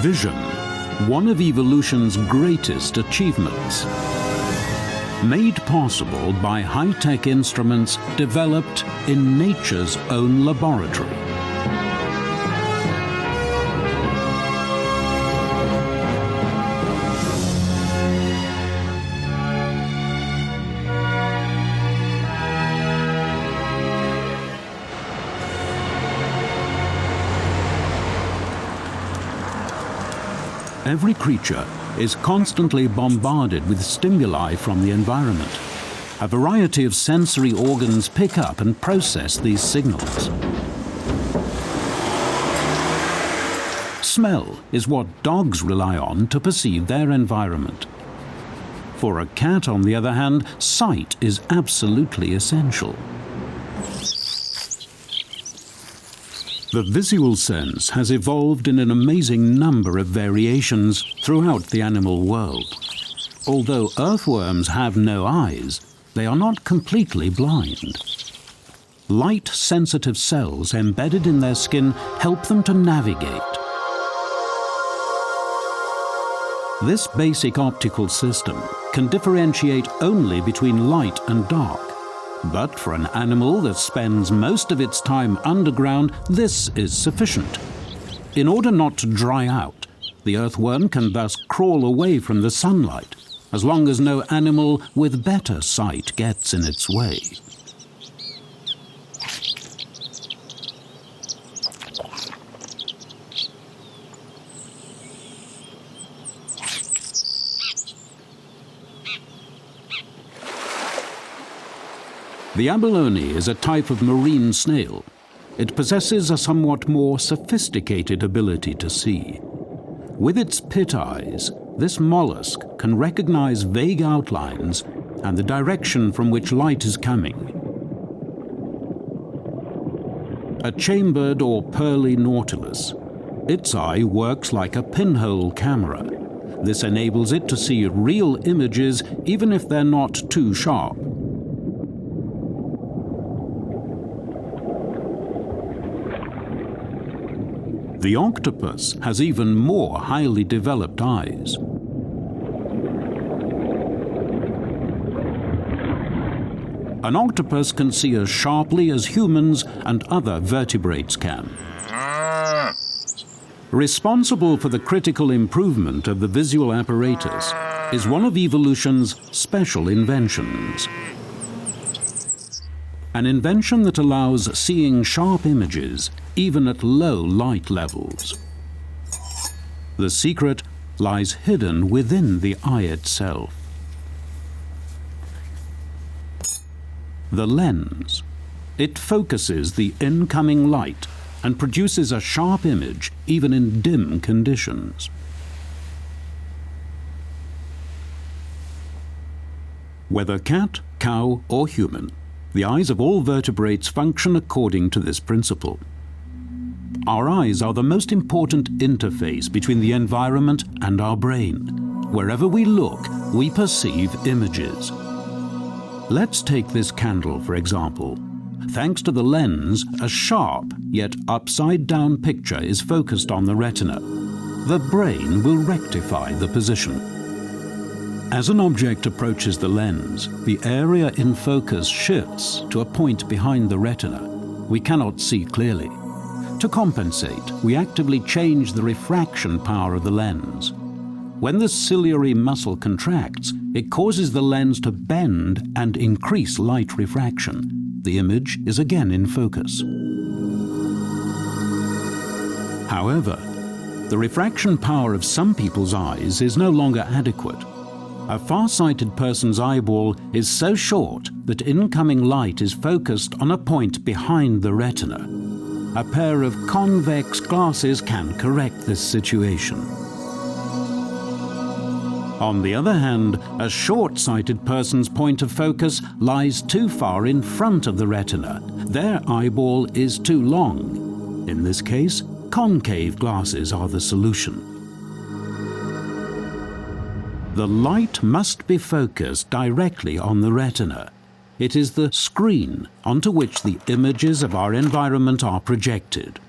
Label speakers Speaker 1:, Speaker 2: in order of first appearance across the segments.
Speaker 1: Vision, one of evolution's greatest achievements. Made possible by high-tech instruments developed in nature's own laboratory. Every creature is constantly bombarded with stimuli from the environment. A variety of sensory organs pick up and process these signals. Smell is what dogs rely on to perceive their environment. For a cat, on the other hand, sight is absolutely essential. The visual sense has evolved in an amazing number of variations throughout the animal world. Although earthworms have no eyes, they are not completely blind. Light-sensitive cells embedded in their skin help them to navigate. This basic optical system can differentiate only between light and dark. But for an animal that spends most of its time underground, this is sufficient. In order not to dry out, the earthworm can thus crawl away from the sunlight, as long as no animal with better sight gets in its way. The abalone is a type of marine snail. It possesses a somewhat more sophisticated ability to see. With its pit eyes, this mollusk can recognize vague outlines and the direction from which light is coming. A chambered or pearly nautilus. Its eye works like a pinhole camera. This enables it to see real images even if they're not too sharp. The octopus has even more highly developed eyes. An octopus can see as sharply as humans and other vertebrates can. Responsible for the critical improvement of the visual apparatus is one of evolution's special inventions. An invention that allows seeing sharp images even at low light levels. The secret lies hidden within the eye itself. The lens. It focuses the incoming light and produces a sharp image even in dim conditions. Whether cat, cow, or human, the eyes of all vertebrates function according to this principle. Our eyes are the most important interface between the environment and our brain. Wherever we look, we perceive images. Let's take this candle, for example. Thanks to the lens, a sharp yet upside-down picture is focused on the retina. The brain will rectify the position. As an object approaches the lens, the area in focus shifts to a point behind the retina. We cannot see clearly. To compensate, we actively change the refraction power of the lens. When the ciliary muscle contracts, it causes the lens to bend and increase light refraction. The image is again in focus. However, the refraction power of some people's eyes is no longer adequate. A far-sighted person's eyeball is so short that incoming light is focused on a point behind the retina. A pair of convex glasses can correct this situation. On the other hand, a short-sighted person's point of focus lies too far in front of the retina. Their eyeball is too long. In this case, concave glasses are the solution. The light must be focused directly on the retina. It is the screen onto which the images of our environment are projected.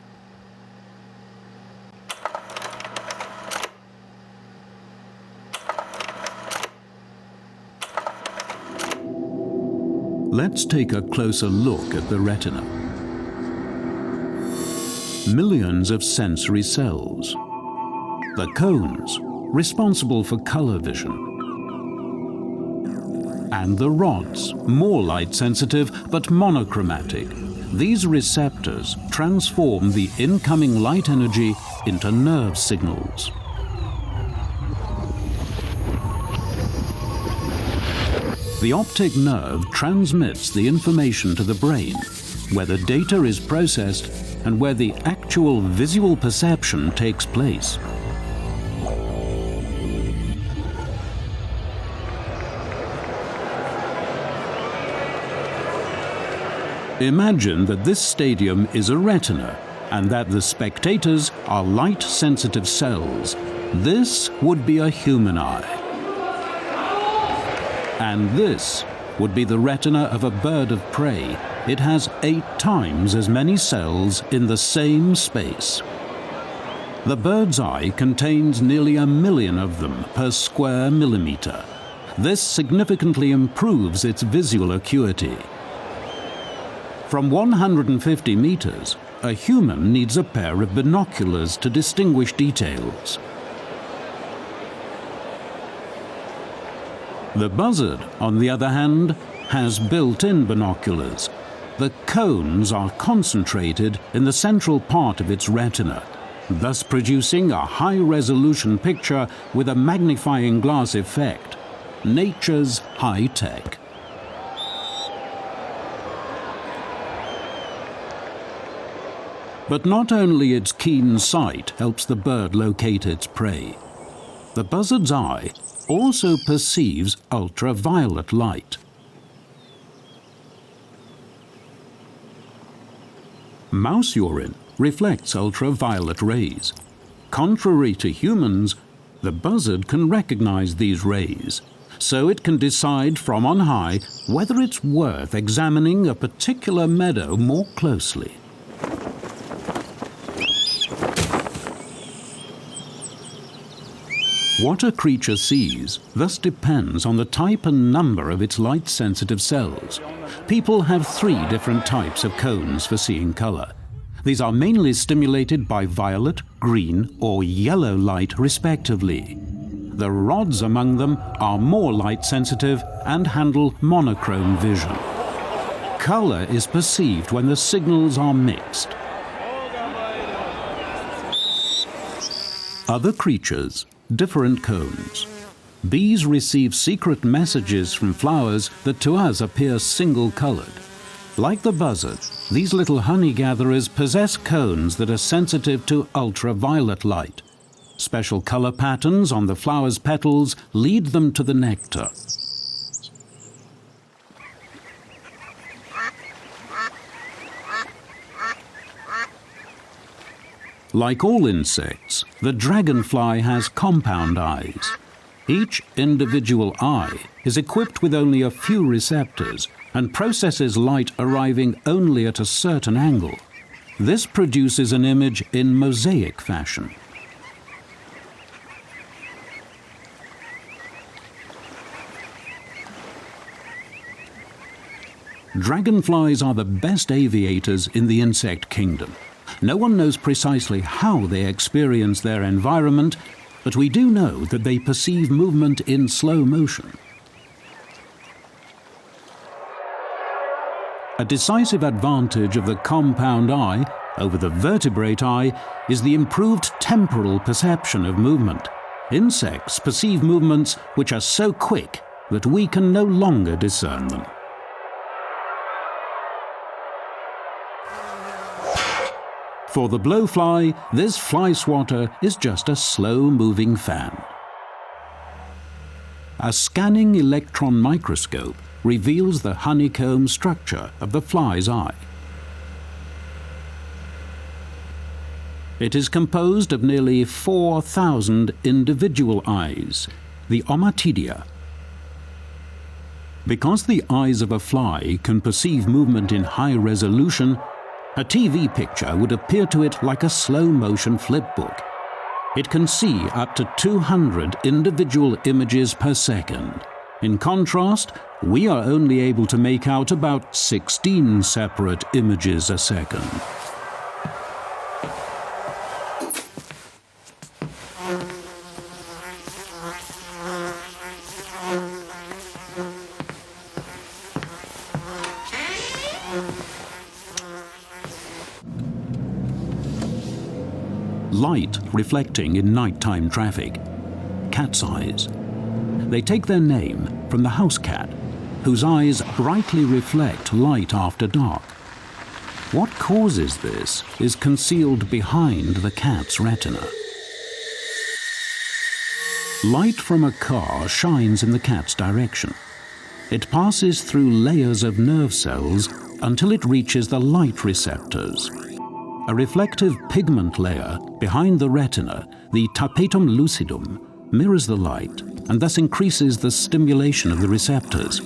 Speaker 1: Let's take a closer look at the retina. Millions of sensory cells. The cones, responsible for color vision. And the rods, more light-sensitive but monochromatic. These receptors transform the incoming light energy into nerve signals. The optic nerve transmits the information to the brain, where the data is processed and where the actual visual perception takes place. Imagine that this stadium is a retina and that the spectators are light-sensitive cells. This would be a human eye. And this would be the retina of a bird of prey. It has 8 times as many cells in the same space. The bird's eye contains nearly 1 million of them per square millimeter. This significantly improves its visual acuity. From 150 meters, a human needs a pair of binoculars to distinguish details. The buzzard, on the other hand, has built-in binoculars. The cones are concentrated in the central part of its retina, thus producing a high-resolution picture with a magnifying glass effect. Nature's high-tech. But not only its keen sight helps the bird locate its prey. The buzzard's eye also perceives ultraviolet light. Mouse urine reflects ultraviolet rays. Contrary to humans, the buzzard can recognize these rays, so it can decide from on high whether it's worth examining a particular meadow more closely. What a creature sees thus depends on the type and number of its light-sensitive cells. People have 3 different types of cones for seeing color. These are mainly stimulated by violet, green, or yellow light, respectively. The rods among them are more light-sensitive and handle monochrome vision. Color is perceived when the signals are mixed. Other creatures, different cones. Bees receive secret messages from flowers that to us appear single-colored. Like the buzzard, these little honey gatherers possess cones that are sensitive to ultraviolet light. Special color patterns on the flower's petals lead them to the nectar. Like all insects, the dragonfly has compound eyes. Each individual eye is equipped with only a few receptors and processes light arriving only at a certain angle. This produces an image in mosaic fashion. Dragonflies are the best aviators in the insect kingdom. No one knows precisely how they experience their environment, but we do know that they perceive movement in slow motion. A decisive advantage of the compound eye over the vertebrate eye is the improved temporal perception of movement. Insects perceive movements which are so quick that we can no longer discern them. For the blowfly, this fly swatter is just a slow-moving fan. A scanning electron microscope reveals the honeycomb structure of the fly's eye. It is composed of nearly 4,000 individual eyes, the ommatidia. Because the eyes of a fly can perceive movement in high resolution, a TV picture would appear to it like a slow-motion flipbook. It can see up to 200 individual images per second. In contrast, we are only able to make out about 16 separate images a second. Light reflecting in nighttime traffic. Cat's eyes. They take their name from the house cat, whose eyes brightly reflect light after dark. What causes this is concealed behind the cat's retina. Light from a car shines in the cat's direction. It passes through layers of nerve cells until it reaches the light receptors. A reflective pigment layer behind the retina, the tapetum lucidum, mirrors the light and thus increases the stimulation of the receptors.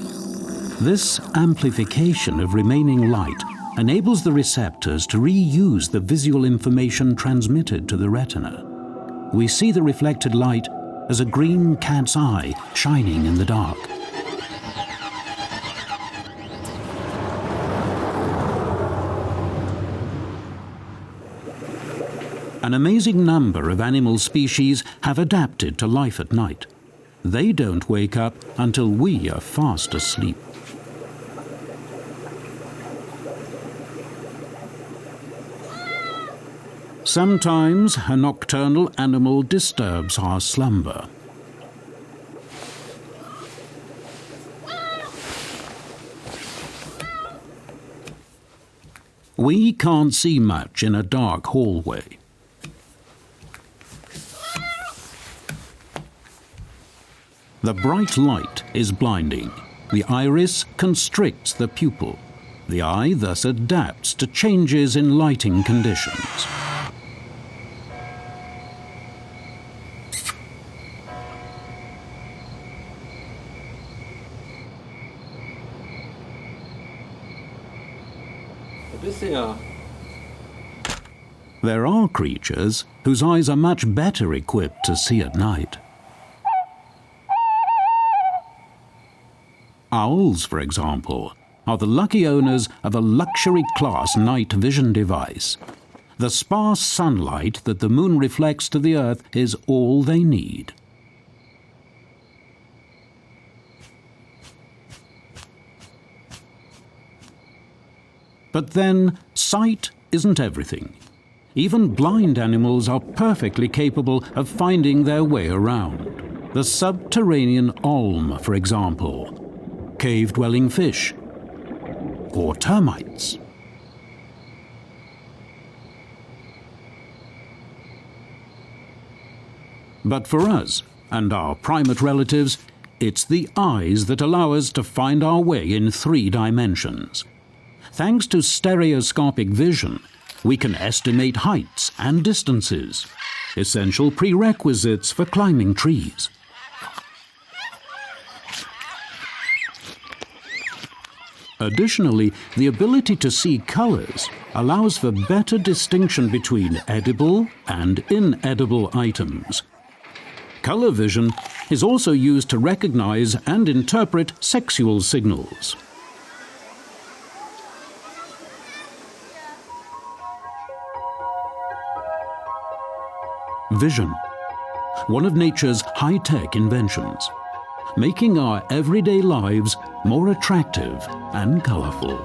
Speaker 1: This amplification of remaining light enables the receptors to reuse the visual information transmitted to the retina. We see the reflected light as a green cat's eye shining in the dark. An amazing number of animal species have adapted to life at night. They don't wake up until we are fast asleep. Sometimes a nocturnal animal disturbs our slumber. We can't see much in a dark hallway. The bright light is blinding. The iris constricts the pupil. The eye thus adapts to changes in lighting conditions. There are creatures whose eyes are much better equipped to see at night. Owls, for example, are the lucky owners of a luxury-class night vision device. The sparse sunlight that the moon reflects to the earth is all they need. But then, sight isn't everything. Even blind animals are perfectly capable of finding their way around. The subterranean allem, for example, cave-dwelling fish, or termites. But for us and our primate relatives, it's the eyes that allow us to find our way in 3 dimensions. Thanks to stereoscopic vision, we can estimate heights and distances, essential prerequisites for climbing trees. Additionally, the ability to see colors allows for better distinction between edible and inedible items. Color vision is also used to recognize and interpret sexual signals. Vision, one of nature's high-tech inventions, making our everyday lives more attractive and colorful.